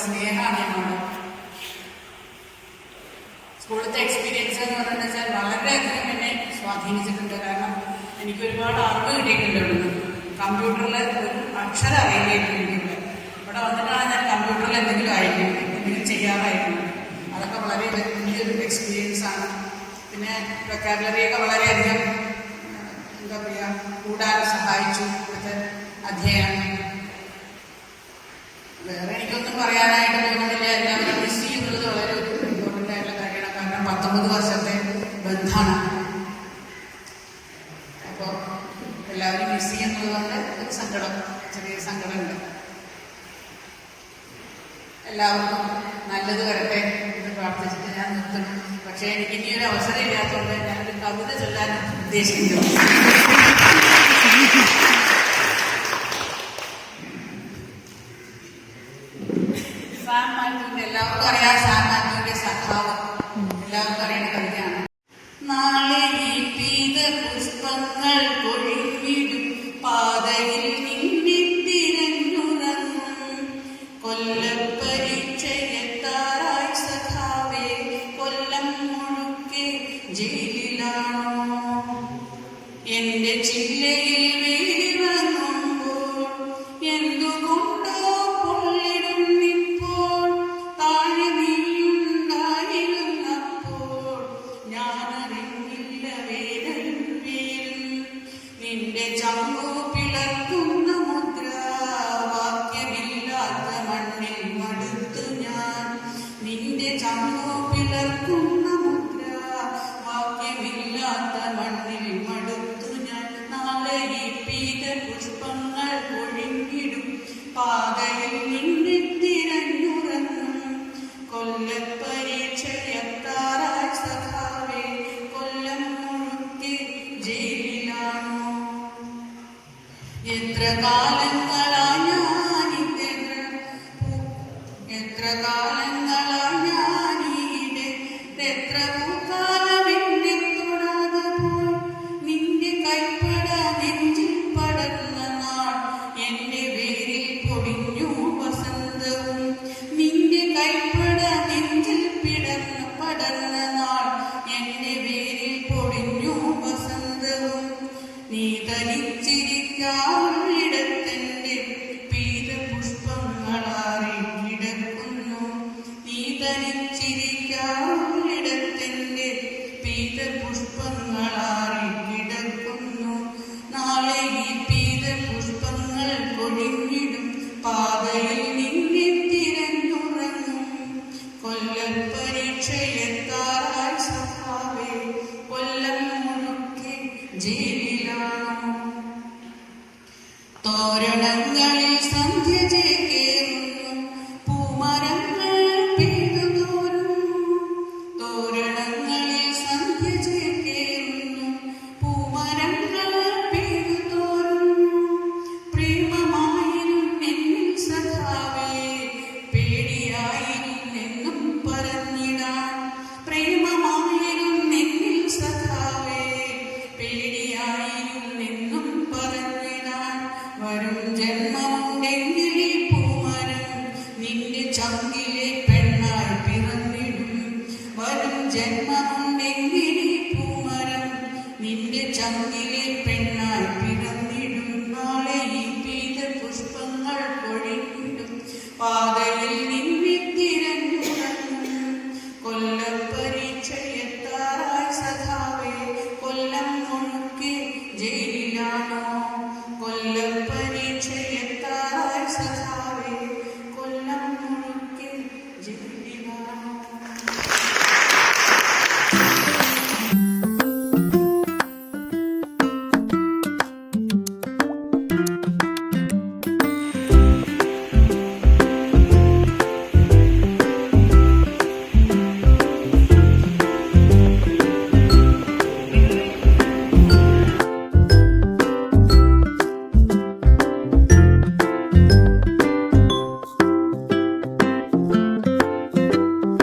സ്നേഹമാണ് ഞങ്ങളുടെ സ്കൂളത്തെ എക്സ്പീരിയൻസ് എന്ന് പറഞ്ഞാൽ വളരെയധികം എന്നെ സ്വാധീനിച്ചിട്ടുണ്ട്. കാരണം എനിക്ക് ഒരുപാട് അറിവ് കിട്ടിയിട്ടുണ്ട്. ഇവിടുന്ന് കമ്പ്യൂട്ടറിൽ ഒരു അക്ഷരം അറിയുകയിട്ടുണ്ട്. ഇവിടെ വന്നിട്ടാണ് ഞാൻ കമ്പ്യൂട്ടറിൽ എന്തെങ്കിലും ആയിരിക്കും, എന്തെങ്കിലും ചെയ്യാറായിരുന്നു. അതൊക്കെ വളരെ വലിയൊരു എക്സ്പീരിയൻസ് ആണ്. പിന്നെ വൊക്കാബുലറിയൊക്കെ വളരെയധികം എന്താ പറയുക കൂടാൻ സഹായിച്ചു ഇവിടുത്തെ അധ്യയനം. വേറെ എനിക്കൊന്നും പറയാനായിട്ട് തോന്നുന്നില്ല. എല്ലാവരും മിസ് ചെയ്യുന്നത് വളരെ ഒരു ഇമ്പോർട്ടൻ്റ് ആയിട്ടുള്ള കാര്യമാണ്. കാരണം 19 വർഷത്തെ ബന്ധമാണ്. അപ്പോൾ എല്ലാവരും മിസ് ചെയ്യുന്നത് കൊണ്ട് ഒരു സങ്കടം, ചെറിയ സങ്കടമുണ്ട്. എല്ലാവർക്കും നല്ലത് വരട്ടെ എന്ന് പ്രാർത്ഥിച്ചിട്ട് ഞാൻ നിർത്തുന്നു. പക്ഷേ എനിക്ക് ഇനി ഒരു അവസരം ഇല്ലാത്തതുകൊണ്ട് ഞാനൊരു കവിത ചൊല്ലാൻ ഉദ്ദേശിക്കുന്നു. സാം മാത്യുവിന്റെ, എല്ലാവർക്കും അറിയാം, സാം മാത്യുവിന്റെ സഖാവ് എല്ലാവർക്കും അറിയുന്ന കവിതയാണ്. നാളെ ഈ പീത പുഷ്പങ്ങൾ കൊഴിഞ്ഞിടും പാതയിൽ നിന്നെ തിരഞ്ഞുറങ്ങും. കൊല്ലപ്പരീക്ഷയെത്താറായി സഖാവേ, കൊല്ലം മുഴുക്കെ ജയിലിലാണോ? എന്റെ ചില്ലയിൽ വേലിറങ്ങുമ്പോൾ എന്തുകൊണ്ടോ പൊള്ളിടുന്നിപ്പോൾ. താഴെ നീയുണ്ടായിരുന്നപ്പോൾ ഞാനറിഞ്ഞില്ല വേദനും വേലും. നിന്റെ ചങ്കു പിളർത്തുന്ന മുദ്രാവാക്യമില്ലാത്ത മണ്ണിൽ മടുത്തു ഞാൻ. നിന്റെ ചങ്കു പിളർത്തുന്ന മുദ്രാവാക്യമില്ലാത്ത മണ്ണിൽ മടുത്തു ഞാൻ. നാളെ ഈ പീത പുഷ്പങ്ങൾ ഒഴിഞ്ഞിടും പാതയിൽ നിന്നെ തിരഞ്ഞുറങ്ങും. കൊല്ലപ്പരീക്ഷയെത്താറായി സഖാവേ, കൊല്ലം മുഴുക്കെ ജയിലിലാണോ? എത്ര കാലങ്ങളാ ഞാനീടെ എത്ര പൂക്കാലം എന്നെ തൊടാതെ പോയി. നിന്റെ കൈപ്പട നെഞ്ചിൽ പടർന്ന നാൾ എന്റെ വേരിൽ പൊടിഞ്ഞു വസന്തവും. നിന്റെ കൈപ്പട നെഞ്ചിൽ പടർന്ന നാൾ എന്റെ വേരിൽ പൊടിഞ്ഞു വസന്തവും. നീ തനിച്ചിരിക്കാവുള്ളിടത്തെന്റെ പീത പുഷ്പങ്ങളാറി കിടക്കുന്നു. നീ തനിച്ചിരിക്കാവുള്ളിടത്തെന്റെ പീത പുഷ്പങ്ങളാറി കിടക്കുന്നു. നാളെ ഈ പീത പുഷ്പങ്ങൾ കൊഴിഞ്ഞിടും പാതയിൽ നിന്നെ തിരഞ്ഞുറങ്ങും. കൊല്ലപ്പരീക്ഷയെത്താറായി സഖാവേ, കൊല്ലം മുഴുക്കെ ജയിലിലാണോ? തോരണങ്ങളിൽ സന്ധ്യ ചേക്കേറുന്നു, പൂമരങ്ങൾ പെയ്തു തോരുന്നു. തോരണങ്ങളിൽ സന്ധ്യ ചേക്കേറുന്നു, പൂമരങ്ങൾ പെയ്തു തോരുന്നു. പ്രേമമായിരുന്നു എന്നിൽ സഖാവേ, പേടിയായിരുന്നെന്നും പറഞ്ഞിടാൻ. പ്രേമമായിരുന്നു എന്നിൽ സഖാവേ, പേടിയായിരുന്നെന്നും പറഞ്ഞിടാൻ. വരും ജന്മമുണ്ടെങ്കിൽ ഈ പൂമരം നിന്റെ ചങ്കിലെ പെണ്ണായി പിറന്നിടും. വരും ജന്മമുണ്ടെങ്കിൽ ഈ പൂമരം നിന്റെ ചങ്കിലെ